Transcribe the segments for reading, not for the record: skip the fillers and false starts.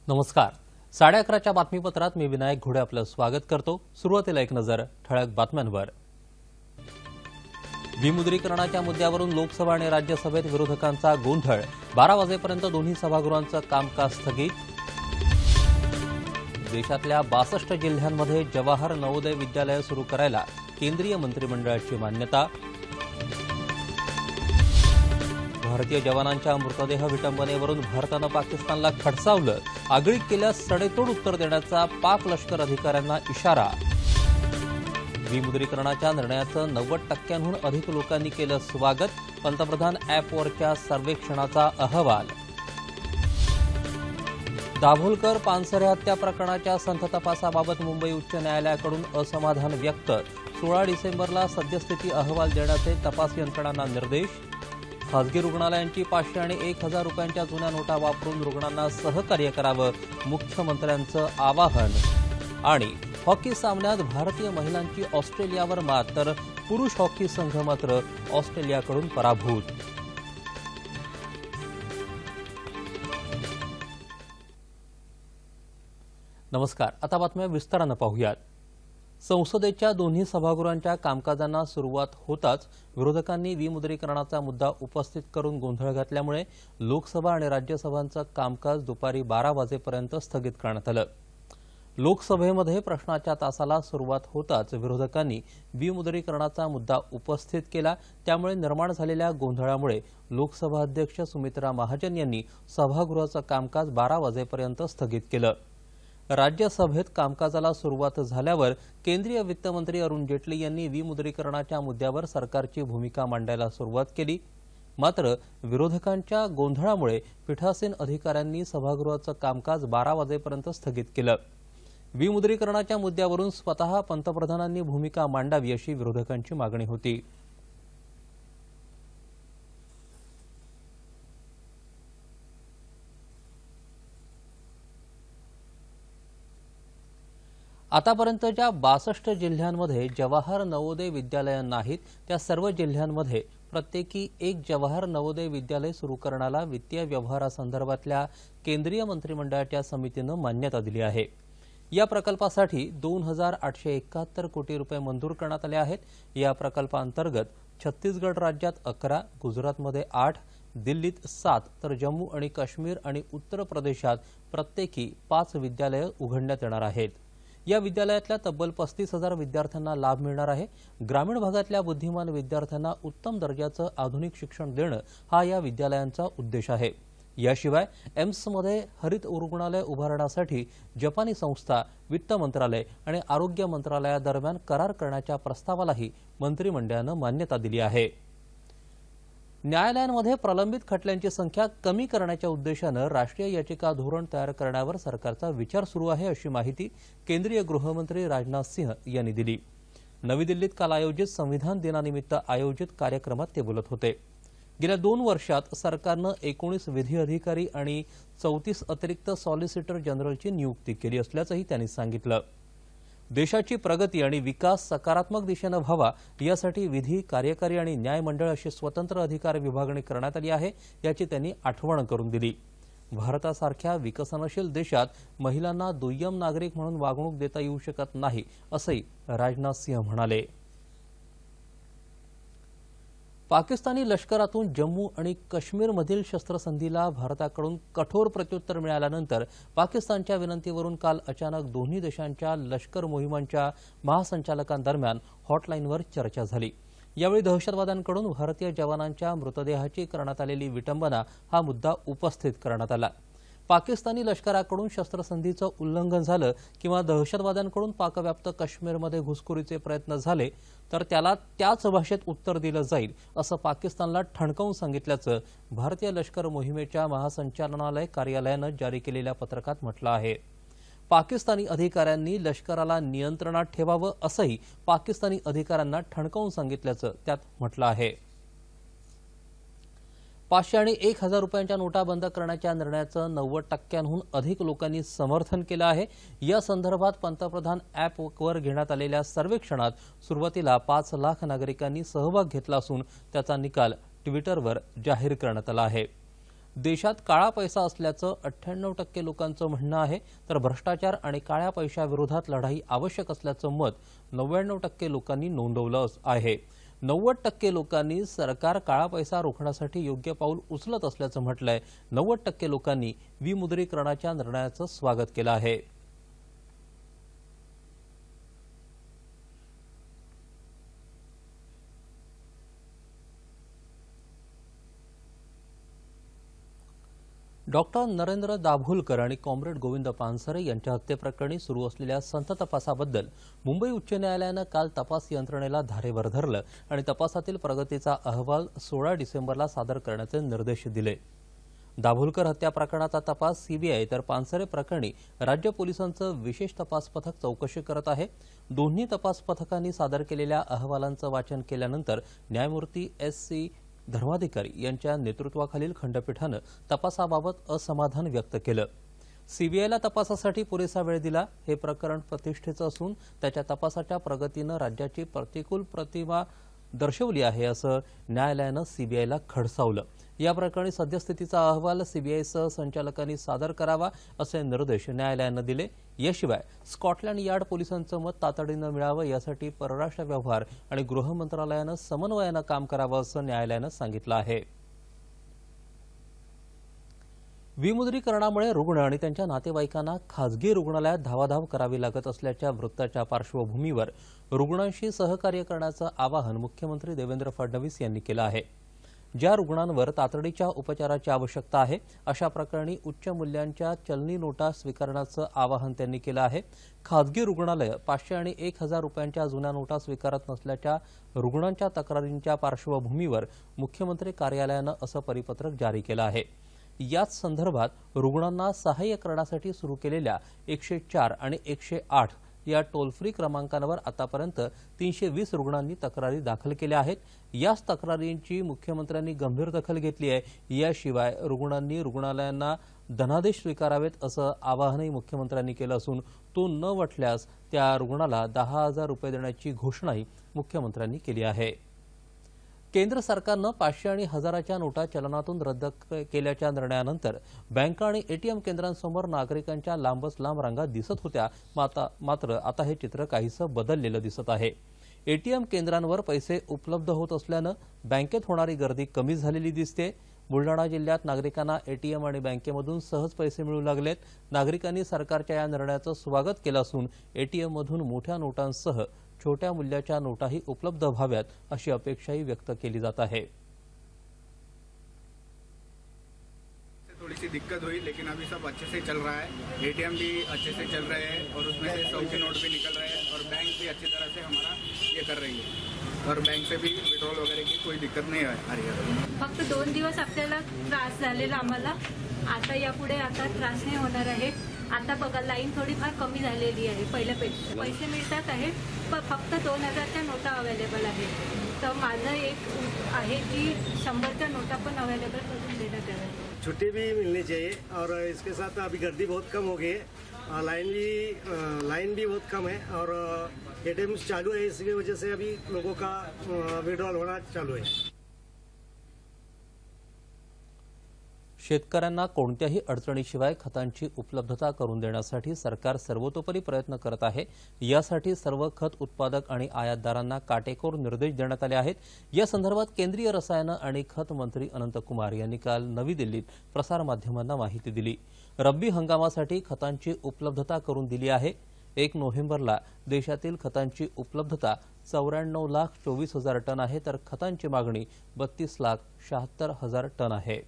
नमस्कार. 11:30च्या बातमीपत्रात मी विनायक घोडे आपलं स्वागत करतो. सुरुवातीला एक नजर ठळक बातम्यांवर. विमुद्रीकरणाच्या मुद्द्यावरून लोकसभा आणि राज्यसभेत विरोधकांचा गोंधळ. 12 वाजेपर्यंत दोन्ही सभागृहांचं कामकाज स्थगित. देशातल्या 62 जिल्ह्यांमध्ये जवाहर नवोदय विद्यालय सुरू करायला केंद्रीय मंत्रिमंडळाची मान्यता. भारतीय जवानांच्या मृतदेह विटंबनेवरून भारतानं पाकिस्तानला खडसावलं. आगळीक केल्यास सडेतोड उत्तर देण्याचा पाक लष्कर अधिकाऱ्यांना इशारा. विमुद्रीकरणाच्या निर्णयाचं 90%हून अधिक लोकांनी केलं स्वागत. पंतप्रधान ॲपवरच्या सर्वेक्षणाचा अहवाल. दाभोलकर पानसरे हत्या प्रकरणाच्या संथ तपासाबाबत मुंबई उच्च न्यायालयाकडून असमाधान व्यक्त. 16 डिसेंबरला सद्यस्थिती अहवाल देण्याचे तपास यंत्रणांना निर्देश. खासगी रुग्णालयांची 500 आणि 1000 रुपयांच्या जुन्या नोटा वापरून रुग्णांना सहकार्य करावं, मुख्यमंत्र्यांचं आवाहन. आणि हॉकी सामन्यात भारतीय महिलांची ऑस्ट्रेलियावर मात, तर पुरुष हॉकी संघ मात्र ऑस्ट्रेलियाकडून पराभूत. नमस्कार. आता बातम्या विस्तारानं पाहूयात. संसदेच्या दोन्ही सभागृहांच्या कामकाजांना सुरुवात होताच विरोधकांनी विमुद्रीकरणाचा मुद्दा उपस्थित करून गोंधळ घातल्यामुळे लोकसभा आणि राज्यसभांचं कामकाज दुपारी 12 वाजेपर्यंत स्थगित करण्यात आलं. लोकसभेमध्ये प्रश्नाच्या तासाला सुरुवात होताच विरोधकांनी विमुद्रीकरणाचा मुद्दा उपस्थित केला. त्यामुळे निर्माण झालेल्या गोंधळामुळे लोकसभा अध्यक्ष सुमित्रा महाजन यांनी सभागृहाचं कामकाज 12 वाजेपर्यंत स्थगित केलं. राज्यसभेत कामकाजाला सुरुवात झाल्यावर केंद्रीय वित्तमंत्री अरुण जेटली यांनी विमुद्रीकरणाच्या मुद्द्यावर सरकारची भूमिका मांडायला सुरुवात केली. मात्र विरोधकांच्या गोंधळामुळे पीठासीन अधिकाऱ्यांनी सभागृहाचं कामकाज 12 वाजेपर्यंत स्थगित केलं. विमुद्रीकरणाच्या मुद्द्यावरून स्वतः पंतप्रधानांनी भूमिका मांडावी अशी विरोधकांची मागणी होती. आतापर्यंतच्या 62 जिल्ह्यांमध्ये जवाहर नवोदय विद्यालयं नाहीत. त्या सर्व जिल्ह्यांमध्ये प्रत्येकी एक जवाहर नवोदय विद्यालय सुरू करण्याला वित्तीय व्यवहारासंदर्भातल्या केंद्रीय मंत्रिमंडळाच्या समितीनं मान्यता दिली आहे. या प्रकल्पासाठी 2871 कोटी रुपये मंजूर करण्यात आले आहेत. या प्रकल्पांतर्गत छत्तीसगड राज्यात 11, गुजरातमध्ये 8, दिल्लीत 7 तर जम्मू आणि काश्मीर आणि उत्तर प्रदेशात प्रत्येकी 5 विद्यालयं उघडण्यात येणार आहेत. या विद्यालयातल्या तब्बल 35,000 विद्यार्थ्यांना लाभ मिळणार आहे. ग्रामीण भागातल्या बुद्धिमान विद्यार्थ्यांना उत्तम दर्जाचं आधुनिक शिक्षण देणं हा या विद्यालयांचा उद्देश आहे. याशिवाय एम्समध्ये हरित रुग्णालय उभारण्यासाठी जपानी संस्था, वित्त मंत्रालय आणि आरोग्य मंत्रालयादरम्यान करार करण्याच्या प्रस्तावालाही मंत्रिमंडळानं मान्यता दिली आहे. न्यायालयांमध्ये प्रलंबित खटल्यांची संख्या कमी करण्याच्या उद्देशानं राष्ट्रीय याचिका धोरण तयार करण्यावर सरकारचा विचार सुरू आहे अशी माहिती केंद्रीय गृहमंत्री राजनाथ सिंह यांनी दिली. नवी दिल्लीत काल आयोजित संविधान दिनानिमित्त आयोजित कार्यक्रमात ते बोलत होते. गेल्या 2 वर्षात सरकारनं 19 विधी अधिकारी आणि 34 अतिरिक्त सॉलिसिटर जनरलची नियुक्ती केली असल्याचंही त्यांनी सांगितलं. देशाची प्रगती आणि विकास सकारात्मक दिशेनं व्हावा यासाठी विधी, कार्यकारी आणि न्याय मंडळ अशी स्वतंत्र अधिकार विभागणी करण्यात आली आहे याची त्यांनी आठवण करून दिली. भारतासारख्या विकसनशील देशात महिलांना दुय्यम नागरिक म्हणून वागणूक देता येऊ शकत नाही असंही राजनाथ सिंह म्हणाले. पाकिस्तानी लष्करातून जम्मू आणि काश्मीरमधील शस्त्रसंधीला भारताकडून कठोर प्रत्युत्तर मिळाल्यानंतर पाकिस्तानच्या विनंतीवरून काल अचानक दोन्ही देशांच्या लष्कर मोहिमांच्या महासंचालकांदरम्यान हॉटलाईनवर चर्चा झाली. यावेळी दहशतवाद्यांकडून भारतीय जवानांच्या मृतदेहाची करण्यात आलेली विटंबना हा मुद्दा उपस्थित करण्यात आला. पाकिस्तानी लष्कराकडून शस्त्रसंधीचं उल्लंघन झालं किंवा दहशतवाद्यांकडून पाकव्याप्त काश्मीरमध्ये घुसखोरीचे प्रयत्न झाले तर त्याला त्याच भाषेत उत्तर दिलं जाईल असं पाकिस्तानला ठणकावून सांगितल्याचं भारतीय लष्कर मोहिमेच्या महासंचालनालय कार्यालयानं जारी केलेल्या पत्रकात म्हटलं आहे. पाकिस्तानी अधिकाऱ्यांनी लष्कराला नियंत्रणात ठेवावं असंही पाकिस्तानी अधिकाऱ्यांना ठणकावून सांगितल्याचं त्यात म्हटलं आहे. 500 आणि 1000 रुपयांच्या नोटा बंद करण्याच्या निर्णयाचं 90%हून अधिक लोकांनी समर्थन केलं आहे. या संदर्भात पंतप्रधान ॲपवर घेण्यात आलेल्या सर्वेक्षणात सुरुवातीला 5 लाख नागरिकांनी सहभाग घेतला असून त्याचा निकाल ट्विटरवर जाहीर करण्यात आला आहे. देशात काळा पैसा असल्याचं 98% लोकांचं म्हणणं आहे, तर भ्रष्टाचार आणि काळ्या पैशाविरोधात लढाई आवश्यक असल्याचं मत 99% लोकांनी नोंदवलं आहे. 90% लोकांनी सरकार काळा पैसा रोखण्यासाठी योग्य पाऊल उचलत असल्याचं म्हटलंय. 90% लोकांनी विमुद्रीकरणाच्या निर्णयाचं स्वागत केलं आहे. डॉक्टर नरेंद्र दाभोलकर आणि कॉम्रेड गोविंद पानसरे यांच्या हत्येप्रकरणी सुरू असलेल्या संथ तपासाबद्दल मुंबई उच्च न्यायालयानं काल तपास यंत्रणेला धारेवर धरलं आणि तपासातील प्रगतीचा अहवाल 16 डिसेंबरला सादर करण्याचे निर्देश दिले. दाभोलकर हत्या प्रकरणाचा तपास सीबीआय तर पानसरे प्रकरणी राज्य पोलिसांचं विशेष तपास पथक चौकशी करत आहे. दोन्ही तपास पथकांनी सादर केलेल्या अहवालांचं वाचन केल्यानंतर न्यायमूर्ती एस.सी. धर्माधिकारी यांच्या नेतृत्वाखालील खंडपीठानं तपासाबाबत असमाधान व्यक्त केलं. सीबीआयला तपासासाठी पुरेसा वेळ दिला. हे प्रकरण प्रतिष्ठेचं असून त्याच्या तपासाच्या प्रगतीनं राज्याची प्रतिकूल प्रतिमा दर्शवली आहे असं न्यायालयानं सीबीआयला खडसावलं. या प्रकरणी सद्यस्थितीचा अहवाल सीबीआयसह संचालकांनी सादर करावा असे निर्देश न्यायालयानं दिले. याशिवाय स्कॉटलँड यार्ड पोलिसांचं मत तातडीनं मिळावं यासाठी परराष्ट्र व्यवहार आणि गृह मंत्रालयानं समन्वयानं काम करावं असं न्यायालयानं सांगितलं आहे. विमुद्रीकरणामुळे रुग्ण आणि त्यांच्या नातेवाईकांना खासगी रुग्णालयात धावाधाव करावी लागत असल्याच्या वृत्ताच्या पार्श्वभूमीवर रुग्णांशी सहकार्य करण्याचं आवाहन मुख्यमंत्री देवेंद्र फडणवीस यांनी केलं आहे. ज्या रुग्णांवर तातडीच्या उपचाराची आवश्यकता आहे अशा प्रकरणी उच्च मूल्यांच्या चलनी नोटा स्वीकारण्याचं आवाहन त्यांनी केलं आहे. खासगी रुग्णालय 500 आणि 1000 रुपयांच्या जुन्या नोटा स्वीकारत नसल्याच्या रुग्णांच्या तक्रारींच्या पार्श्वभूमीवर मुख्यमंत्री कार्यालयानं असं परिपत्रक जारी केलं आहे. याच संदर्भात रुग्णांना सहाय्य करण्यासाठी सुरू केलेल्या 104 आणि 108 या टोल फ्री क्रमांकांवर आतापर्यंत 320 रुग्णांनी तक्रारी दाखल केल्या आहेत. याच तक्रारींची मुख्यमंत्र्यांनी गंभीर दखल घेतली आहे. याशिवाय रुग्णांनी रुग्णालयांना धनादेश स्वीकारावेत असं आवाहनही मुख्यमंत्र्यांनी केलं असून तो न वटल्यास त्या रुग्णाला 10,000 रुपये देण्याची घोषणाही मुख्यमंत्र्यांनी केली आहे. केंद्र सरकारनं 500 आणि 1000च्या नोटा चलनातून रद्द केल्याच्या निर्णयानंतर बँका आणि एटीएम केंद्रांसमोर नागरिकांच्या लांबच लांब रांगा दिसत होत्या. मात्र आता हे चित्र काहीसं बदललेलं दिसत आहे. एटीएम केंद्रांवर पैसे उपलब्ध होत असल्यानं बँकेत होणारी गर्दी कमी झालेली दिसते. बुलडाणा जिल्ह्यात नागरिकांना एटीएम आणि बँकेमधून सहज पैसे मिळू लागलेत. नागरिकांनी सरकारच्या या निर्णयाचं स्वागत केलं असून एटीएममधून मोठ्या नोटांसह छोट्या मूल्याच्या नोटाही उपलब्ध व्हाव्यात अशी अपेक्षाही व्यक्त केली जात आहे. थोड़ी सी दिक्कत हुई, लेकिन अभी सब अच्छे से चल रहा है. एटीएम भी अच्छे से चल रहे हैं और उसमें से 100 के नोट भी निकल रहे हैं और बैंक भी अच्छी तरह से हमारा ये कर रही है और बैंक से भी विड्रॉल वगैरह की कोई दिक्कत नहीं आ रही है. फक्त 2 दिवस आपल्याला त्रास झालेला आम्हाला. आता यापुढे आता त्रास नाही होणार आहे. आता बघा लाईन थोडीफार कमी झालेली आहे पहिल्यापेक्षा. पैसे मिळतात आहे पण फक्त 2000च्या नोटा अवेलेबल आहेत. तर माझं एक आहे की 100च्या नोटा पण अवेलेबल करून देण्यात याव्या. छुट्टी भी मिलनी चाहिए और इसके साथ अभी गर्दी बहुत कम हो गई है. लाइन भी बहुत कम है और एटीएम चालू है. इसकी वजह से अभी लोगों का विड्रॉल होना चालू है. शेतकऱ्यांना कोणत्याही अडचणीशिवाय खतांची उपलब्धता करून देण्यासाठी सरकार सर्वतोपरी प्रयत्न करत आहे. यासाठी सर्व खत उत्पादक आणि आयातदारांना काटेकोर निर्देश देण्यात आले आहेत. या संदर्भात केंद्रीय रसायनं आणि खत मंत्री अनंतकुमार यांनी काल नवी दिल्लीत प्रसारमाध्यमांना माहिती दिली. रब्बी हंगामासाठी खतांची उपलब्धता करून दिली आहे. 1 नोव्हेंबरला देशातील खतांची उपलब्धता 94,24,000 टन आहे, तर खतांची मागणी 32,76,000 टन आहे.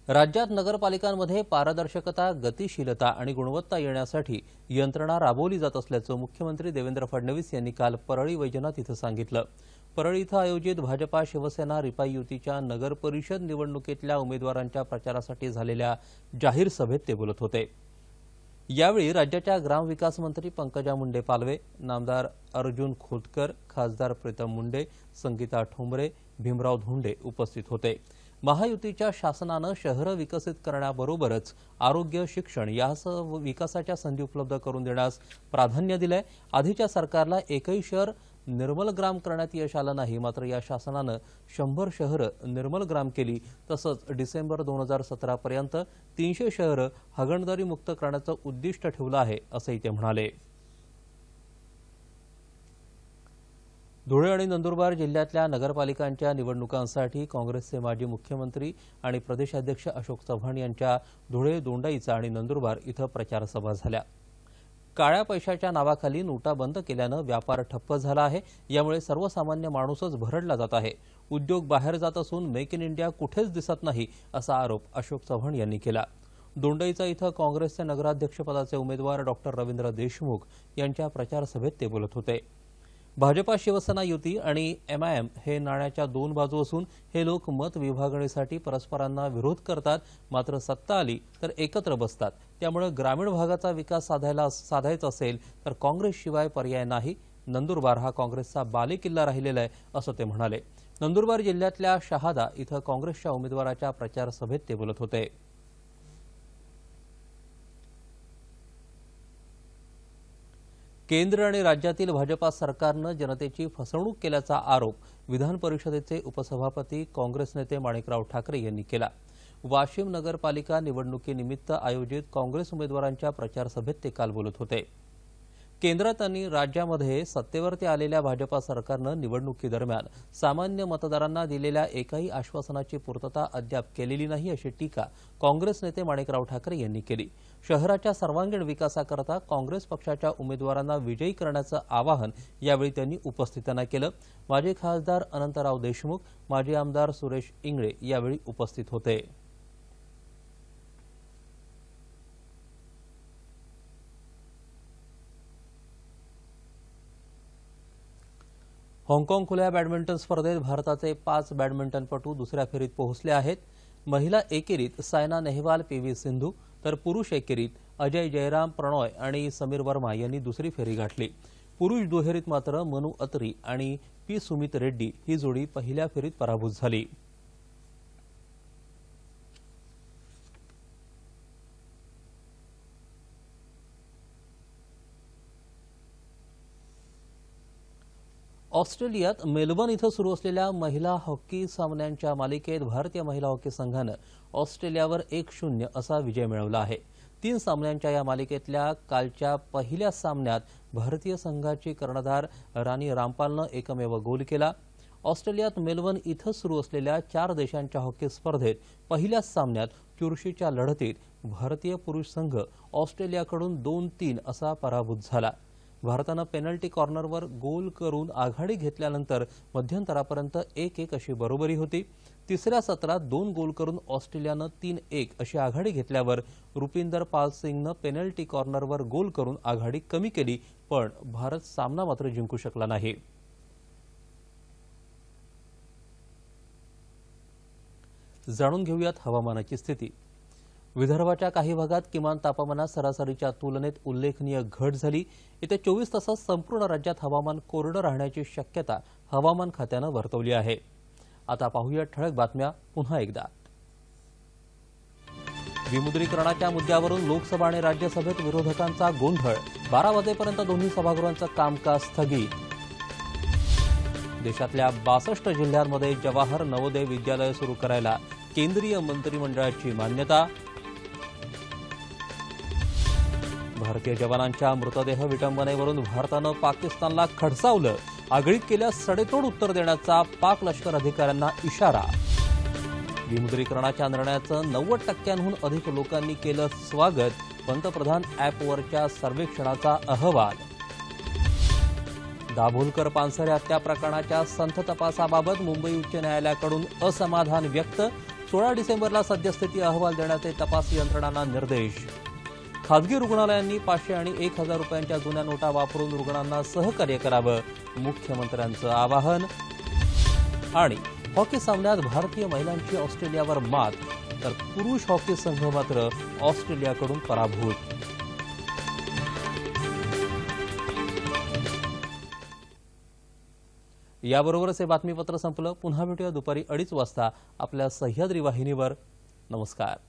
राज्यात नगरपालिकांमध्ये पारदर्शकता, गतिशीलता आणि गुणवत्ता येण्यासाठी यंत्रणा राबवली जात असल्याचं मुख्यमंत्री देवेंद्र फडणवीस यांनी काल परळी वैजनाथ इथं सांगितलं. परळी इथं आयोजित भाजपा शिवसेना रिपाई युतीच्या नगर परिषद निवडणुकीतल्या उमेदवारांच्या प्रचारासाठी झालेल्या जाहीर सभेत ते बोलत होते. यावेळी राज्याच्या ग्रामविकास मंत्री पंकजा मुंडे पालवे, नामदार अर्जुन खोतकर, खासदार प्रीतम मुंडे, संगीता ठोंबरे, भीमराव धोंडे उपस्थित होते. महायुतीच्या शासनानं शहरं विकसित करण्याबरोबरच आरोग्य, शिक्षण यासह विकासाच्या संधी उपलब्ध करून देण्यास प्राधान्य दिलंय. आधीच्या सरकारला एकही शहर निर्मल ग्राम करण्यात यश आलं नाही. मात्र या शासनानं 100 शहरं निर्मल ग्राम केली. तसंच डिसेंबर 2017 पर्यंत 300 शहरं हागणदारी मुक्त करण्याचं उद्दिष्ट ठेवलं आहे, असंही ते म्हणाले. धुळे आणि नंदुरबार जिल्ह्यातल्या नगरपालिकांच्या निवडणुकांसाठी काँग्रेसचे माजी मुख्यमंत्री आणि प्रदेशाध्यक्ष अशोक चव्हाण यांच्या धुळे, दोंडाईचा आणि नंदुरबार इथं प्रचार सभा झाल्या. काळ्या पैशाच्या नावाखाली नोटा बंद केल्यानं व्यापार ठप्प झाला आहे. यामुळे सर्वसामान्य माणूसच भरडला जात आहे. उद्योग बाहेर जात असून मेक इन इंडिया कुठेच दिसत नाही, असा आरोप अशोक चव्हाण यांनी केला. दोंडाईचा इथं काँग्रेसचे नगराध्यक्षपदाचे उमेदवार डॉक्टर रवींद्र देशमुख यांच्या प्रचार सभेत ते बोलत होते. भाजपा शिवसेना युती आणि एमआयएम हे नाण्याच्या दोन बाजू असून हे लोक मत विभागणीसाठी परस्परांना विरोध करतात. मात्र सत्ता आली तर एकत्र बसतात. त्यामुळे ग्रामीण भागाचा विकास साधायचा असेल तर काँग्रेसशिवाय पर्याय नाही. नंदुरबार हा काँग्रेसचा बालेकिल्ला राहिलेला आहे, असं ते म्हणाले. नंदुरबार जिल्ह्यातल्या शहादा इथं काँग्रेसच्या उमेदवाराच्या प्रचार सभेत ते बोलत होते. केंद्र आणि राज्यातील भाजपा सरकारनं जनतेची फसवणूक केल्याचा आरोप विधान परिषदेचे उपसभापती काँग्रेस नेते माणिकराव ठाकरे यांनी केला. वाशिम नगरपालिका निवडणुकीनिमित्त आयोजित काँग्रेस उमेदवारांच्या प्रचार सभेत ते काल बोलत होते. केंद्रात आणि राज्यामध्ये सत्तेवरती आलेल्या भाजपा सरकारनं निवडणुकीदरम्यान सामान्य मतदारांना दिलेल्या एकाही आश्वासनाची पूर्तता अद्याप केलेली नाही, अशी टीका काँग्रेस नेते माणिकराव ठाकरे यांनी केली. शहराच्या सर्वांगीण विकासाकरता काँग्रेस पक्षाच्या उमेदवारांना विजयी करण्याचं आवाहन यावेळी त्यांनी उपस्थितांना केलं. माजी खासदार अनंतराव देशमुख, माजी आमदार सुरेश इंगळे यावेळी उपस्थित होते. हाँगकाँग खुल्या बॅडमिंटन स्पर्धेत भारताचे 5 बॅडमिंटनपटू दुसऱ्या फेरीत पोहोचले आहेत. महिला एकेरीत सायना नेहवाल, पीव्ही सिंधू तर पुरुष एकेरीत अजय जयराम, प्रणॉय आणि समीर वर्मा यांनी दुसरी फेरी गाठली. पुरुष दुहेरीत मात्र मनु अत्री आणि पी सुमित रेड्डी ही जोडी पहिल्या फेरीत पराभूत झाली. ऑस्ट्रेलियात मेलबर्न इथं सुरू असलेल्या महिला हॉकी सामन्यांच्या मालिकेत भारतीय महिला हॉकी संघानं ऑस्ट्रेलियावर 1-0 असा विजय मिळवला आहे. 3 सामन्यांच्या या मालिकेतल्या कालच्या पहिल्या सामन्यात भारतीय संघाची कर्णधार राणी रामपालनं एकमेव गोल केला. ऑस्ट्रेलियात मेलबर्न इथं सुरू असलेल्या 4 देशांच्या हॉकी स्पर्धेत पहिल्याच सामन्यात चुरशीच्या लढतीत भारतीय पुरुष संघ ऑस्ट्रेलियाकडून 2-3 असा पराभूत झाला. भारतानं पेनल्टी कॉर्नरवर गोल करून आघाडी घेतल्यानंतर मध्यंतरापर्यंत 1-1 अशी बरोबरी होती. तिसऱ्या सत्रात 2 गोल करून ऑस्ट्रेलियानं 3-1 अशी आघाडी घेतल्यावर रुपिंदर पाल सिंगनं पेनल्टी कॉर्नरवर गोल करून आघाडी कमी केली, पण भारत सामना मात्र जिंकू शकला नाही. जाणून घेऊयात हवामानाची स्थिती. विदर्भाच्या काही भागात किमान तापमानात सरासरीच्या तुलनेत उल्लेखनीय घट झाली. येत्या 24 तासात संपूर्ण राज्यात हवामान कोरडं राहण्याची शक्यता हवामान खात्यानं वर्तवली आहे. आता पाहूया ठळक बातम्या पुन्हा एकदा. विमुद्रीकरणाच्या मुद्द्यावरून लोकसभा आणि राज्यसभेत विरोधकांचा गोंधळ. 12 वाजेपर्यंत दोन्ही सभागृहांचं कामकाज स्थगित. देशातल्या 62 जिल्ह्यांमध्ये जवाहर नवोदय विद्यालय सुरू करायला केंद्रीय मंत्रिमंडळाची मान्यता. भारतीय जवानांच्या मृतदेह विटंबनेवरून भारतानं पाकिस्तानला खडसावलं. आगळीक केल्यास सडेतोड उत्तर देण्याचा पाक लष्कर अधिकाऱ्यांना इशारा. विमुद्रीकरणाच्या निर्णयाचं 90% अधिक लोकांनी केलं स्वागत. पंतप्रधान ॲपवरच्या सर्वेक्षणाचा अहवाल. दाभोलकर पानसरे हत्या प्रकरणाच्या संथ तपासाबाबत मुंबई उच्च न्यायालयाकडून असमाधान व्यक्त. 16 डिसेंबरला सद्यस्थिती अहवाल देण्याचे तपास यंत्रणांना निर्देश. खासगी रुग्णालयांनी 500 आणि 1000 रुपयांच्या जुन्या नोटा वापरून रुग्णांना सहकार्य करावं, मुख्यमंत्र्यांचं आवाहन. आणि हॉकी सामन्यात भारतीय महिलांची ऑस्ट्रेलियावर मात, तर पुरुष हॉकी संघ मात्र ऑस्ट्रेलियाकडून पराभूत. याबरोबरच हे बातमीपत्र संपलं. पुन्हा भेटूया दुपारी 2:30 वाजता आपल्या सह्याद्री वाहिनीवर. नमस्कार.